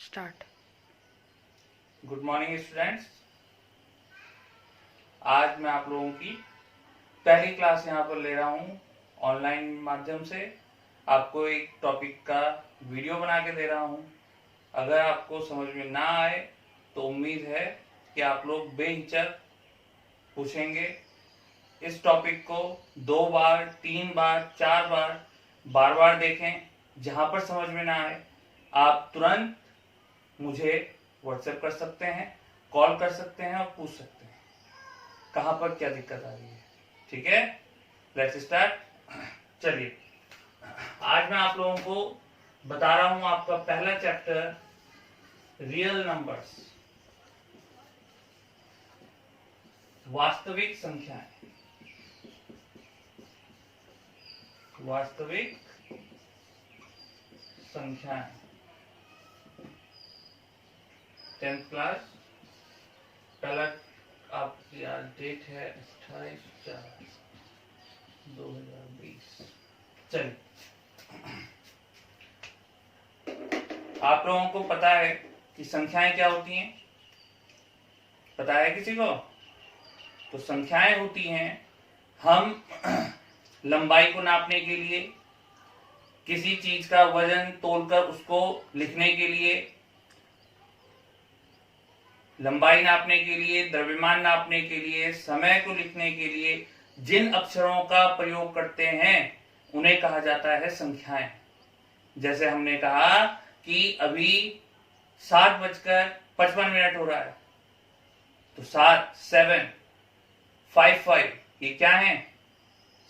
Start. Good morning students. आज मैं आप लोगों की पहली क्लास यहाँ पर ले रहा हूँ ऑनलाइन माध्यम से। आपको एक टॉपिक का वीडियो बना के दे रहा हूँ। अगर आपको समझ में ना आए तो उम्मीद है कि आप लोग बेहिचक पूछेंगे। इस टॉपिक को 2 बार, 3 बार, 4 बार, बार बार देखें। जहाँ पर समझ में ना आए आप तुरंत मुझे व्हाट्सएप कर सकते हैं, कॉल कर सकते हैं और पूछ सकते हैं कहाँ पर क्या दिक्कत आ रही है। ठीक है, लेट्स स्टार्ट। चलिए, आज मैं आप लोगों को बता रहा हूं आपका पहला चैप्टर रियल नंबर्स, वास्तविक संख्याएं। वास्तविक संख्याएं 10th क्लास। पहला आपकी आज डेट है 28/4/2020। चलिए, आप लोगों को पता है कि संख्याएं क्या होती हैं? पता है किसी को? तो संख्याएं होती हैं हम लंबाई को नापने के लिए, किसी चीज का वजन तोलकर उसको लिखने के लिए, लंबाई नापने के लिए, द्रव्यमान नापने के लिए, समय को लिखने के लिए जिन अक्षरों का प्रयोग करते हैं उन्हें कहा जाता है संख्याएं। जैसे हमने कहा कि अभी 7:55 हो रहा है, तो 7, 7, 5, 5 ये क्या है?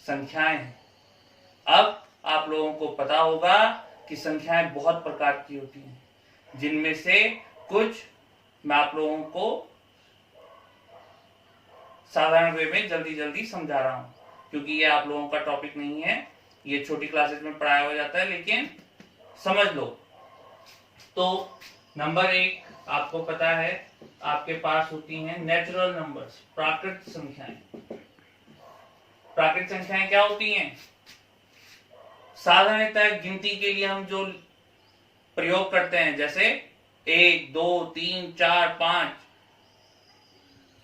संख्याएं हैं। अब आप लोगों को पता होगा कि संख्याएं बहुत प्रकार की होती हैं, जिनमें से कुछ मैं आप लोगों को साधारण वे में जल्दी जल्दी समझा रहा हूं, क्योंकि ये आप लोगों का टॉपिक नहीं है, ये छोटी क्लासेस में पढ़ाया हो जाता है, लेकिन समझ लो। तो नंबर 1 आपको पता है, आपके पास होती हैं नेचुरल नंबर्स, प्राकृतिक संख्याएं। प्राकृतिक संख्याएं क्या होती हैं? साधारणतः गिनती के लिए हम जो प्रयोग करते हैं, जैसे 1, 2, 3, 4, 5,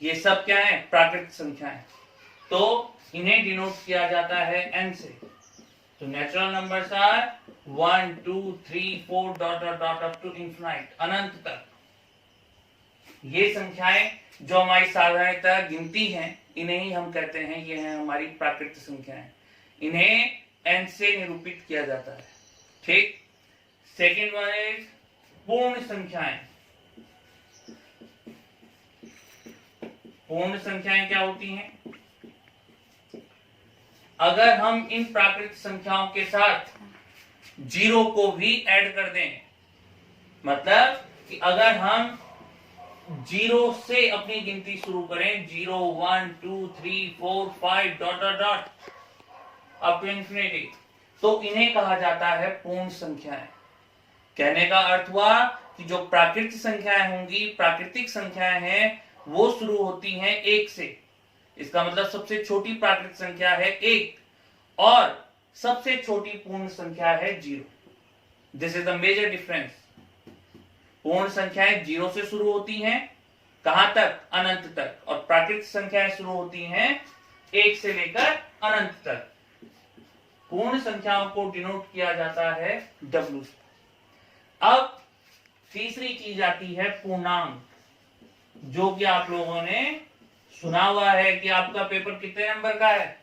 ये सब क्या है? प्राकृतिक संख्याएं। तो इन्हें डिनोट किया जाता है n से। तो natural numbers are 1, 2, 3, 4 dot dot dot up to infinite, अनंत तक। ये संख्याएं जो हमारी साधारणतः गिनती हैं, इन्हें ही हम कहते हैं ये है हमारी प्राकृतिक संख्याएं। इन्हें n से निरूपित किया जाता है। ठीक। सेकेंड वन इज पूर्ण संख्याएं। पूर्ण संख्याएं क्या होती हैं? अगर हम इन प्राकृतिक संख्याओं के साथ जीरो को भी ऐड कर दें, मतलब कि अगर हम जीरो से अपनी गिनती शुरू करें, 0, 1, 2, 3, 4, 5 dot dot dot up to infinity, तो इन्हें कहा जाता है पूर्ण संख्याएं। कहने का अर्थ हुआ कि जो प्राकृतिक संख्याएं होंगी, प्राकृतिक संख्याएं हैं, वो शुरू होती हैं 1 से। इसका मतलब सबसे छोटी प्राकृतिक संख्या है 1 और सबसे छोटी पूर्ण संख्या है 0। This is the major difference. पूर्ण संख्याएं 0 से शुरू होती हैं, कहां तक? अनंत तक। और प्राकृतिक संख्याएं शुरू होती हैं 1 से लेकर अनंत तक। पूर्ण संख्याओं को डिनोट किया जाता है W से। अब तीसरी चीज आती है पूर्णांक, जो कि आप लोगों ने सुना हुआ है कि आपका पेपर कितने नंबर का है?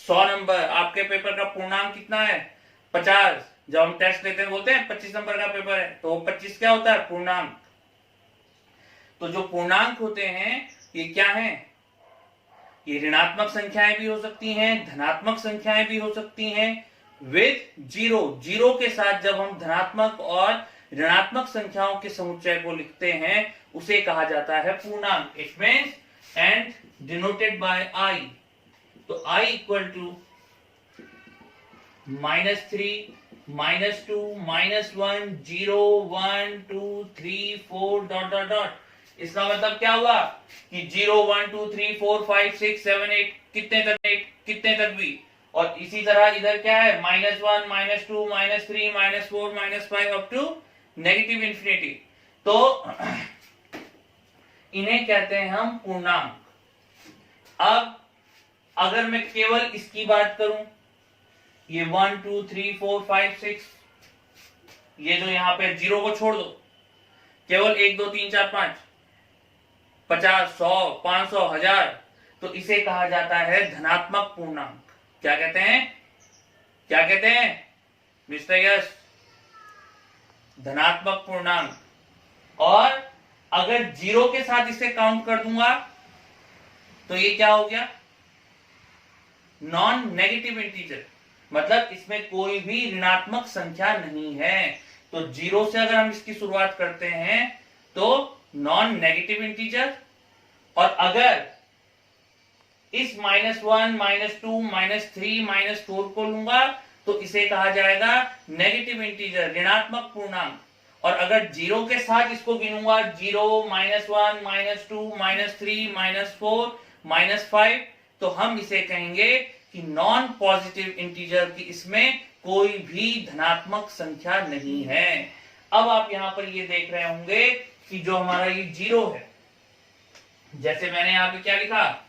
100 नंबर। आपके पेपर का पूर्णांक कितना है? 50। जब हम टेस्ट लेते हैं बोलते हैं 25 नंबर का पेपर है, तो 25 क्या होता है? पूर्णांक। तो जो पूर्णांक होते हैं ये क्या हैं? ये ऋणात्मक संख्याएं भी हो सकती हैं, धनात्मक संख्याएं भी हो सकती हैं, विद जीरो। जीरो के साथ जब हम धनात्मक और ऋणात्मक संख्याओं के समुच्चय को लिखते हैं, उसे कहा जाता है पूर्णांक। It means and denoted by I। तो I equal to -3, -2, -1, 0, 1, 2, 3, 4 dot dot dot. इसका मतलब क्या हुआ कि 0, 1, 2, 3, 4, 5, 6, 7, 8 कितने तक भी। और इसी तरह इधर क्या है? -1, -2, -3, -4, -5 अप टू नेगेटिव इंफिनिटी। तो इन्हें कहते हैं हम पूर्णांक। अब अगर मैं केवल इसकी बात करूं, ये 1 2 3 4 5 6, ये जो यहां पे जीरो को छोड़ दो, केवल 1 2 3 4 5 50 100 500 1000, तो इसे कहा जाता है धनात्मक पूर्णांक। क्या कहते हैं, क्या कहते हैं मिस्टर यश? धनात्मक पूर्णांक। और अगर जीरो के साथ इसे काउंट कर दूंगा तो ये क्या हो गया? नॉन नेगेटिव इंटीजर, मतलब इसमें कोई भी ऋणात्मक संख्या नहीं है। तो जीरो से अगर हम इसकी शुरुआत करते हैं तो नॉन नेगेटिव इंटीजर, और अगर इस -1 -2 -3 -4 को लूंगा तो इसे कहा जाएगा नेगेटिव इंटीजर, ऋणात्मक पूर्णांक। और अगर जीरो के साथ इसको गिनूंगा, 0 -1 -2 -3 -4 -5, तो हम इसे कहेंगे कि नॉन पॉजिटिव इंटीजर, की इसमें कोई भी धनात्मक संख्या नहीं है। अब आप यहां पर ये देख रहे होंगे कि जो हमारा ये जीरो है, जैसे मैंने यहां पे क्या लिखा,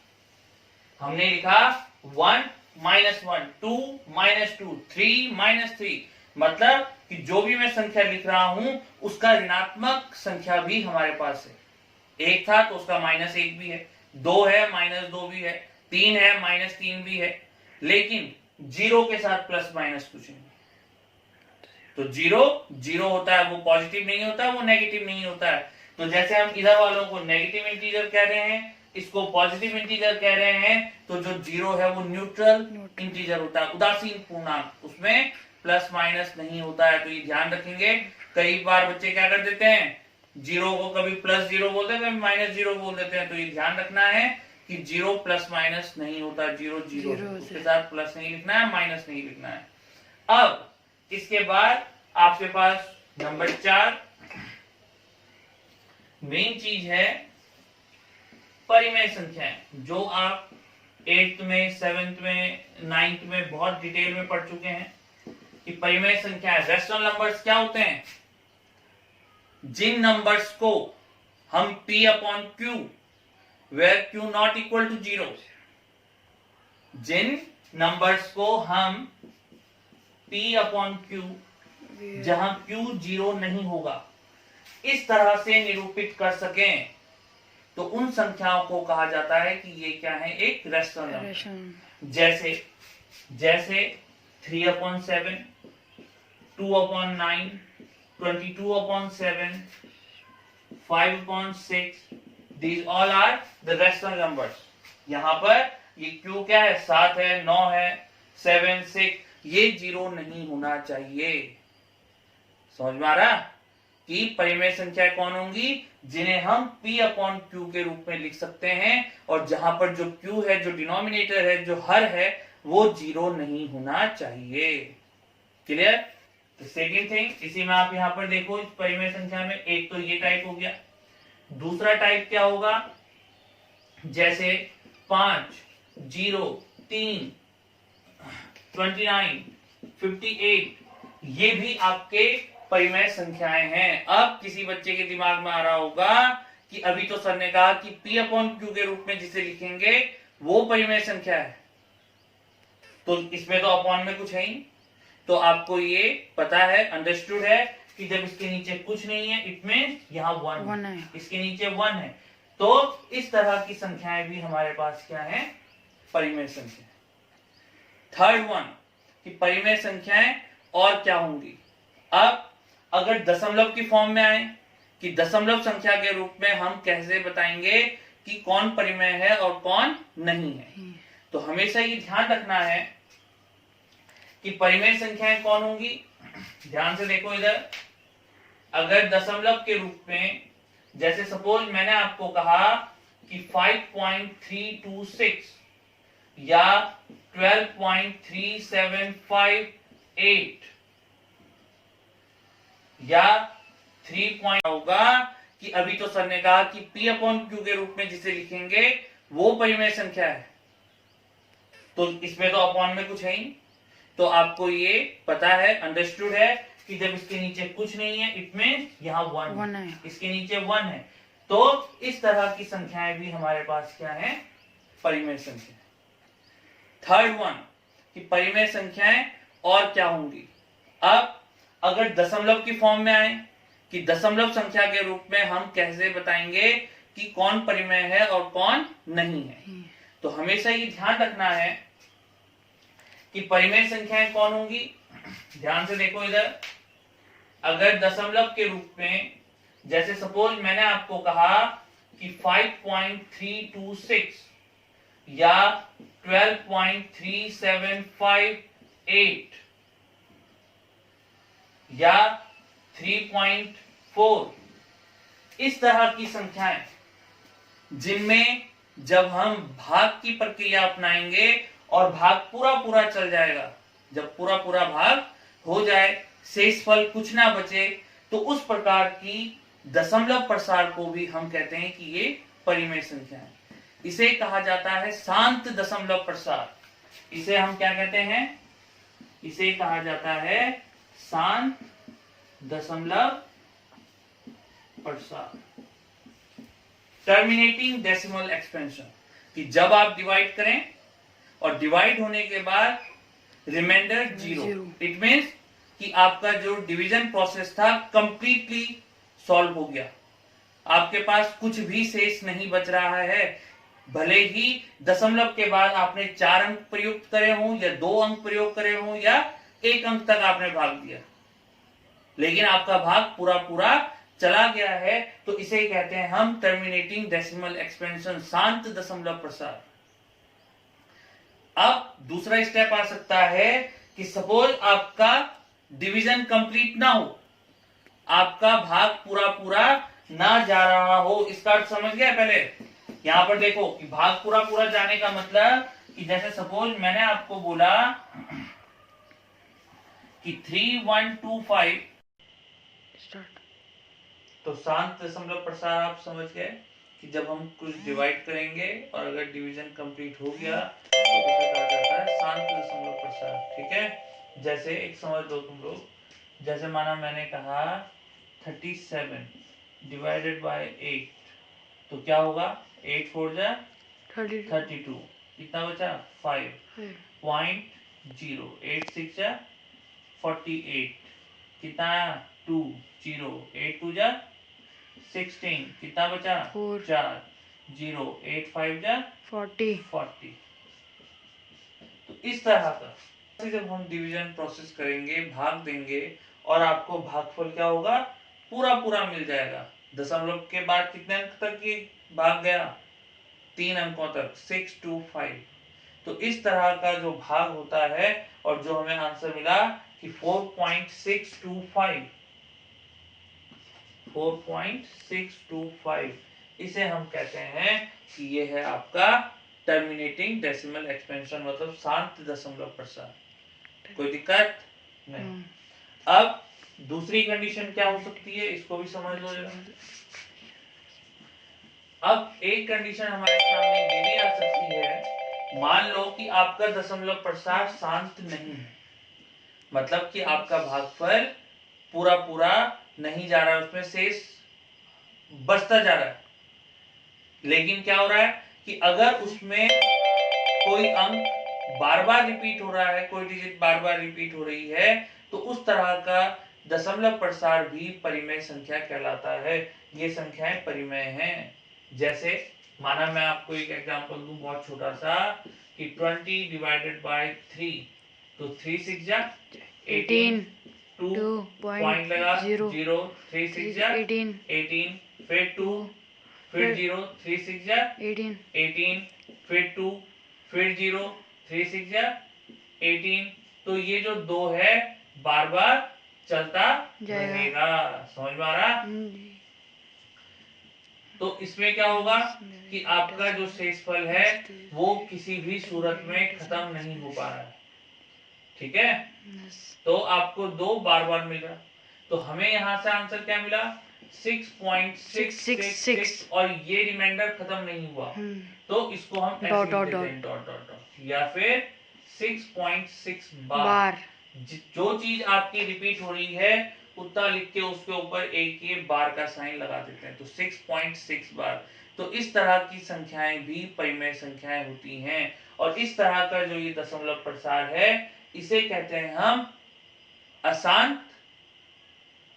हमने लिखा 1 -1 2 -2 3 -3, मतलब कि जो भी मैं संख्या लिख रहा हूं उसका ऋणात्मक संख्या भी हमारे पास है। एक था तो उसका -1 भी है, 2 है -2 भी है, 3 है -3 भी है, लेकिन जीरो के साथ प्लस माइनस कुछ नहीं। तो जीरो जीरो होता है, वो पॉजिटिव नहीं होता, वो नेगेटिव नहीं होता है। तो जैसे हम इधर वालों को नेगेटिव इंटीजर कह रहे हैं, इसको पॉजिटिव इंटीजर कह रहे हैं, तो जो जीरो है वो न्यूट्रल इंटीजर होता है, उदासीन पूर्णांक, उसमें प्लस माइनस नहीं होता है। तो ये ध्यान रखेंगे। कई बार बच्चे क्या कर देते हैं, जीरो को कभी +0 बोलते हैं, कभी -0 बोल देते हैं। तो ये ध्यान रखना है कि जीरो प्लस माइनस नहीं होता, जीरो जीरो, उसके साथ प्लस नहीं लिखना है, माइनस नहीं लिखना है। अब इसके बाद आपके पास नंबर 4 मेन चीज है परिमेय संख्याएं, जो आप 8th में 7th में 9th में बहुत डिटेल में पढ़ चुके हैं कि परिमेय संख्याएं, रैशनल नंबर्स क्या होते हैं? जिन नंबर्स को हम P/Q where Q not equal to 0, जिन नंबर्स को हम P/Q जहां Q 0 नहीं होगा, इस तरह से निरूपित कर सकें, तो उन संख्याओं को कहा जाता है कि ये क्या है, एक रैशनल नंबर। जैसे 3/7, 2/9, 22/7, 5/6, these all are the rational numbers। यहाँ पर ये Q क्या है, 7 है, 9 है, 7 6, ये 0 नहीं होना चाहिए। समझ में आ रहा कि परिमेय संख्या कौन होंगी? जिन्हें हम P/Q के रूप में लिख सकते हैं, और जहां पर जो Q है, जो डिनोमिनेटर है, जो हर है, वो 0 नहीं होना चाहिए। क्लियर? सेकेंड थिंग, इसी में आप यहां पर देखो, इस परिमेय संख्या में एक तो ये टाइप हो गया। दूसरा टाइप क्या होगा? जैसे 5 0 3 29 58, ये भी आपके परिमेय संख्याएं हैं। अब किसी बच्चे के दिमाग में आ रहा होगा कि अभी तो सर ने कहा कि P/Q के रूप में जिसे लिखेंगे वो परिमेय संख्या है, तो इसमें तो अपॉन में कुछ है ही। तो आपको ये पता है, अंडरस्टूड है कि जब इसके नीचे कुछ नहीं है, इट मींस यहाँ 1 है, इसके नीचे 1 है। तो इस तरह की संख्याएं भी हमारे पास क्या है, परिमेय संख्या। थर्ड वन कि परिमेय संख्याएं और क्या होंगी। अब अगर दशमलव की फॉर्म में आए, कि दशमलव संख्या के रूप में हम कैसे बताएंगे कि कौन परिमेय है और कौन नहीं है। तो हमेशा ये ध्यान रखना है कि परिमेय संख्याएं कौन होंगी। ध्यान से देखो इधर, अगर दशमलव के रूप में, जैसे सपोज मैंने आपको कहा कि 5.326 या 12.3758 या 3 होगा, कि अभी तो सर ने कहा कि P/Q के रूप में जिसे लिखेंगे वो परिमेय संख्या है, तो इसमें तो अपॉन में कुछ है ही। तो आपको ये पता है, अंडरस्टूड है कि जब इसके नीचे कुछ नहीं है इट मीन यहाँ 1 है। इसके नीचे 1 है। तो इस तरह की संख्याएं भी हमारे पास क्या है, परिमेय संख्या। थर्ड वन कि परिमेय संख्याएं और क्या होंगी। अब अगर दशमलव की फॉर्म में आए कि दशमलव संख्या के रूप में हम कैसे बताएंगे कि कौन परिमेय है और कौन नहीं है। तो हमेशा ये ध्यान रखना है कि परिमेय संख्याएं कौन होंगी। ध्यान से देखो इधर, अगर दशमलव के रूप में, जैसे सपोज मैंने आपको कहा कि 5.326 या 12.3758 या 3.4, इस तरह की संख्याएं जिनमें जब हम भाग की प्रक्रिया अपनाएंगे और भाग पूरा पूरा चल जाएगा, जब पूरा पूरा भाग हो जाए, शेषफल कुछ ना बचे, तो उस प्रकार की दशमलव प्रसार को भी हम कहते हैं कि ये परिमेय संख्या है। इसे कहा जाता है शांत दशमलव प्रसार। इसे हम क्या कहते हैं, इसे कहा जाता है शांत दशमलव प्रसार। टर्मिनेटिंग डेसिमल एक्सपेंशन, कि जब आप डिवाइड करें और डिवाइड होने के बाद रिमाइंडर 0, इट मीन्स कि आपका जो डिवीजन प्रोसेस था कंप्लीटली सॉल्व हो गया, आपके पास कुछ भी शेष नहीं बच रहा है। भले ही दशमलव के बाद आपने 4 अंक प्रयुक्त करे हों या 2 अंक प्रयोग करे हों या 1 अंक तक आपने भाग दिया, लेकिन आपका भाग पूरा पूरा चला गया है, तो इसे कहते हैं हम टर्मिनेटिंग डेसिमल एक्सपेंशन, शांत दशमलव प्रसार। अब दूसरा स्टेप आ सकता है कि सपोज आपका डिवीजन कंप्लीट ना हो, आपका भाग पूरा पूरा ना जा रहा हो। इसका अर्थ समझ गया। पहले यहां पर देखो कि भाग पूरा पूरा जाने का मतलब कि जैसे सपोज मैंने आपको बोला कि 3125, तो शांत दशमलव प्रसार आप समझ गए कि जब हम कुछ डिवाइड करेंगे और अगर डिवीजन कंप्लीट हो गया तो उसे कहा जाता है शांत दशमलव प्रसार। ठीक है, जैसे एक समझ लो तुम लोग, जैसे माना मैंने कहा 37 डिवाइडेड बाय 8, तो क्या होगा, 8 4 जा 32, कितना बचा 5.0, 8 6 जा 48, कितना 2 0, 8 2 जा 16, कितना बचा 4 0, 8 5 जा 40। तो इस तरह का जब हम डिवीजन प्रोसेस करेंगे, भाग देंगे और आपको भागफल क्या होगा, पूरा पूरा मिल जाएगा। दशमलव के बाद कितने अंक तक ये भाग गया, 3 अंकों तक, 6 2 5। तो इस तरह का जो भाग होता है और जो हमें आंसर मिला कि 4.625, इसे हम कहते हैं कि ये है आपका टर्मिनेटिंग डेसिमल एक्सपेंशन, मतलब शांत दशमलव प्रसार। कोई दिक्कत नहीं। अब दूसरी कंडीशन क्या हो सकती है, इसको भी समझ लो जरा। अब एक कंडीशन हमारे सामने ये भी आ सकती है, मान लो कि आपका दशमलव प्रसार शांत नहीं है, मतलब कि आपका भागफल पूरा पूरा नहीं जा रहा है, उसमें शेष बचता जा रहा है, लेकिन क्या हो रहा है कि अगर उसमें कोई अंक बार बार रिपीट हो रहा है, कोई डिजिट बार बार रिपीट हो रही है, तो उस तरह का दशमलव प्रसार भी परिमेय संख्या कहलाता है। ये संख्याएं परिमेय हैं। जैसे माना मैं आपको एक एग्जांपल दूं बहुत छोटा सा कि 20 डिवाइडेड बाय 3, तो 3 6 जा 18, 2 पॉइंट लगा 0, 3 6 जा 18, फिर 2, फिर 0, 3 6 जा 18, फिर 2, फिर 0, 3 6 जा 18। तो ये जो 2 है बार बार चलता रहेगा। समझ में आ रहा? तो इसमें क्या होगा कि आपका जो शेषफल है वो किसी भी सूरत में खत्म नहीं हो पा रहा है। ठीक है, तो आपको 2 बार बार मिल रहा, तो हमें यहाँ से आंसर क्या मिला 6.666 और ये रिमाइंडर खत्म नहीं हुआ, तो इसको हम ऐसे लिख देते हैं डॉट डॉट डॉट, या फिर 6.6 बार जो चीज आपकी रिपीट हो रही है उतना लिख के उसके ऊपर एक ये बार का साइन लगा देते हैं, तो 6.6 बार। तो इस तरह की संख्याएं भी परिमेय संख्याएं होती हैं। और इस तरह का जो ये दशमलव प्रसार है इसे कहते हैं हम अशांत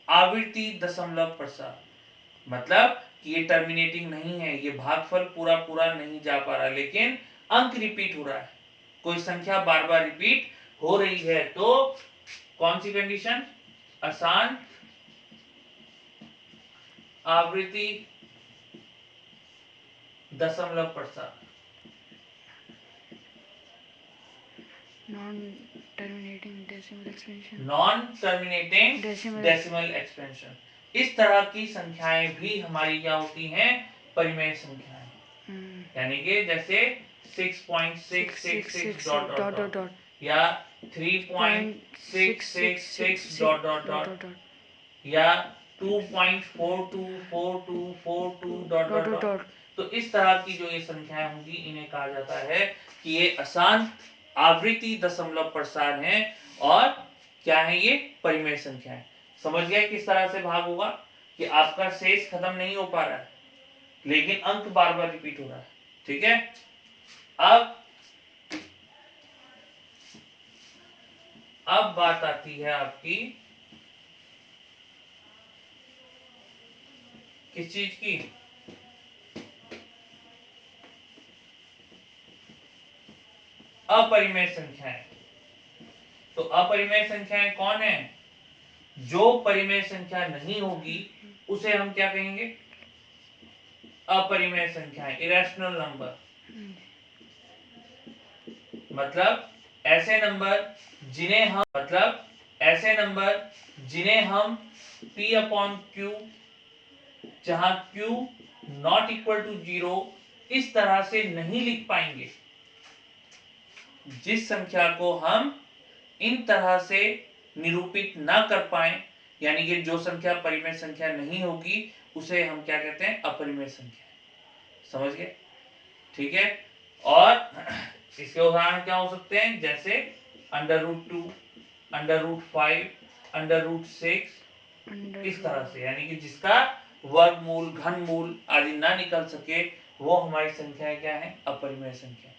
आवृत्ति दशमलव प्रसार। मतलब कि ये टर्मिनेटिंग नहीं है, ये भागफल पूरा पूरा नहीं जा पा रहा, लेकिन अंक रिपीट हो रहा है, कोई संख्या बार बार रिपीट हो रही है। तो कौन सी कंडीशन? अशांत आवृत्ति दशमलव प्रसार। Non terminating decimal expansion. Non terminating decimal expansion. इस तरह की संख्याएं भी हमारी क्या होती हैं? परिमेय संख्याएं। यानी कि जैसे 6.666 डॉट डॉट डॉट या 3.666 डॉट डॉट डॉट या 2.424242 डॉट डॉट डॉट। तो इस तरह की जो ये संख्याएं होंगी इन्हें कहा जाता है कि ये अशांत आवृत्ति दशमलव प्रसार हैं। और क्या है ये? परिमेय संख्याएं। समझ गए किस तरह से भाग होगा? कि आपका शेष खत्म नहीं हो पा रहा है लेकिन अंक बार बार रिपीट हो रहा है। ठीक है, अब बात आती है आपकी किस चीज की? अपरिमेय संख्याएं। तो अपरिमेय संख्याएं कौन है? जो परिमेय संख्या नहीं होगी उसे हम क्या कहेंगे? अपरिमेय संख्याएं, इरेशनल नंबर। मतलब ऐसे नंबर जिन्हें हम p अपॉन क्यू, जहां q नॉट इक्वल टू 0 इस तरह से नहीं लिख पाएंगे। जिस संख्या को हम इन तरह से निरूपित ना कर पाए, यानी कि जो संख्या परिमेय संख्या नहीं होगी उसे हम क्या कहते हैं? अपरिमेय संख्या। समझ गए? ठीक है। और इसके उदाहरण क्या हो सकते हैं? जैसे √2, √5, √6, इस तरह से, यानी कि जिसका वर्गमूल, घनमूल आदि ना निकल सके वो हमारी संख्याएं क्या है? अपरिमेय संख्या।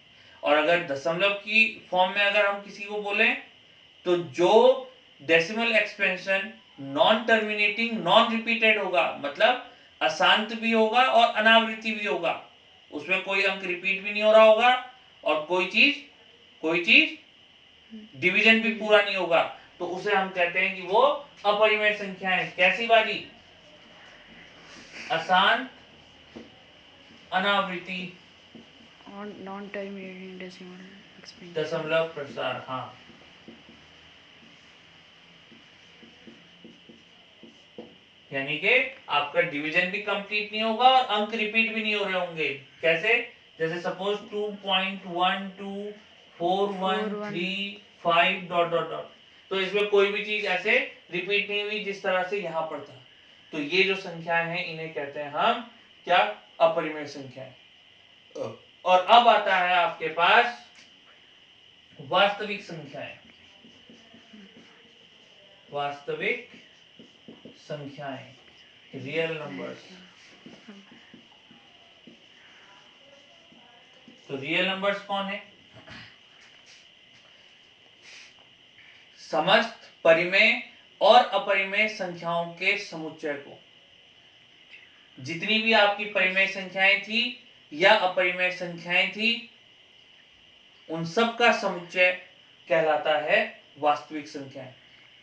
और अगर दशमलव की फॉर्म में अगर हम किसी को बोले तो जो decimal expansion non terminating non repeated होगा, मतलब अशांत भी होगा और अनावृत्ति भी होगा, उसमें कोई अंक रिपीट भी नहीं हो रहा होगा और कोई चीज डिवीजन भी पूरा नहीं होगा, तो उसे हम कहते हैं कि वो अपरिमेय संख्या है। कैसी वाली? अशांत अनावृत्ति और नॉन टर्मिनेटिंग डेसिमल एक्सपेंशन दशमलव प्रसार। हाँ, यानी कि आपका डिवीजन भी कंप्लीट नहीं होगा और अंक रिपीट भी नहीं हो रहे होंगे। कैसे? जैसे सपोज 2.12413 डॉट डॉट डॉट, तो इसमें कोई भी चीज ऐसे रिपीट नहीं हुई जिस तरह से यहां पर था। तो ये जो संख्याएं हैं इन्हें कहते हैं हम क्या? अपरिमेय संख्याएं। और अब आता है आपके पास वास्तविक संख्याएं। वास्तविक संख्याएं, रियल नंबर्स। तो रियल नंबर्स कौन है? समस्त परिमेय और अपरिमेय संख्याओं के समुच्चय को, जितनी भी आपकी परिमेय संख्याएं थी या अपरिमेय संख्याएं थी उन सब का समुच्चय कहलाता है वास्तविक संख्याएं।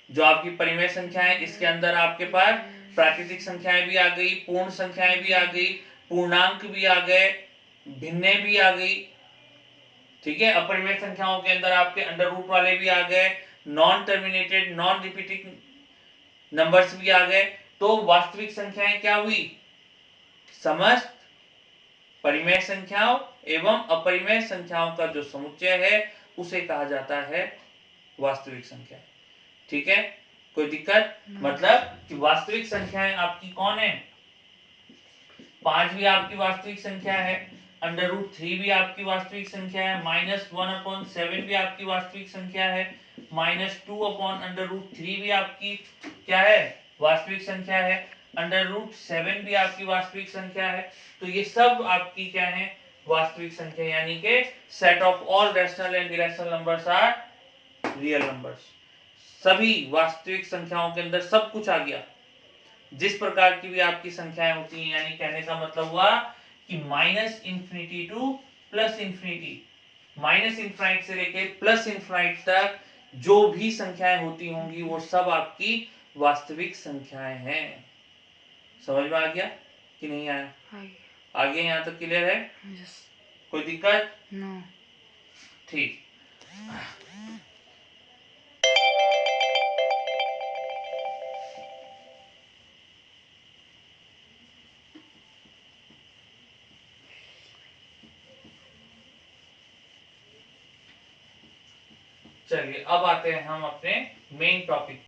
जो आपकी परिमेय संख्याएं, इसके अंदर आपके पास प्राकृतिक संख्याएं भी आ गई, पूर्ण संख्याएं भी आ गई, पूर्णांक भी आ गए, भिन्ने भी आ गई। ठीक है। अपरिमेय संख्याओं के अंदर आपके अंडर रूट वाले भी आ गए, non terminated non repeating numbers भी आ गए। तो वास्तविक संख्याएं क्या हुई? समस्त परिमेय संख्याओं एवं अपरिमेय संख्याओं का जो समुच्चय है उसे कहा जाता है वास्तविक संख्या। ठीक है, कोई दिक्कत? मतलब कि वास्तविक संख्याएं आपकी कौन है? 5 भी आपकी वास्तविक संख्या है, √3 भी आपकी वास्तविक संख्या है, -1/7 भी आपकी वास्तविक संख्या है, -2/√3 भी आपकी क्या है, वास्तविक संख्या है। √7 भी आपकी वास्तविक संख्या है। तो ये सब आपकी क्या है, वास्तविक संख्या, यानी कि set of all rational and irrational numbers are real numbers. सभी वास्तविक संख्याओं के अंदर सब कुछ आ गया, जिस प्रकार की भी आपकी संख्याएं होती हैं। यानी कहने का मतलब हुआ कि -∞ टू +∞, -∞ से लेके +∞ तक जो भी संख्याएं होती होंगी वो सब आपकी वास्तविक संख्याएं हैं। समझ में आ गया कि नहीं आया? आगे यहाँ तक क्लियर है? यस। कोई दिक्कत? नो। ठीक। चलिए अब आते हैं हम अपने मेन टॉपिक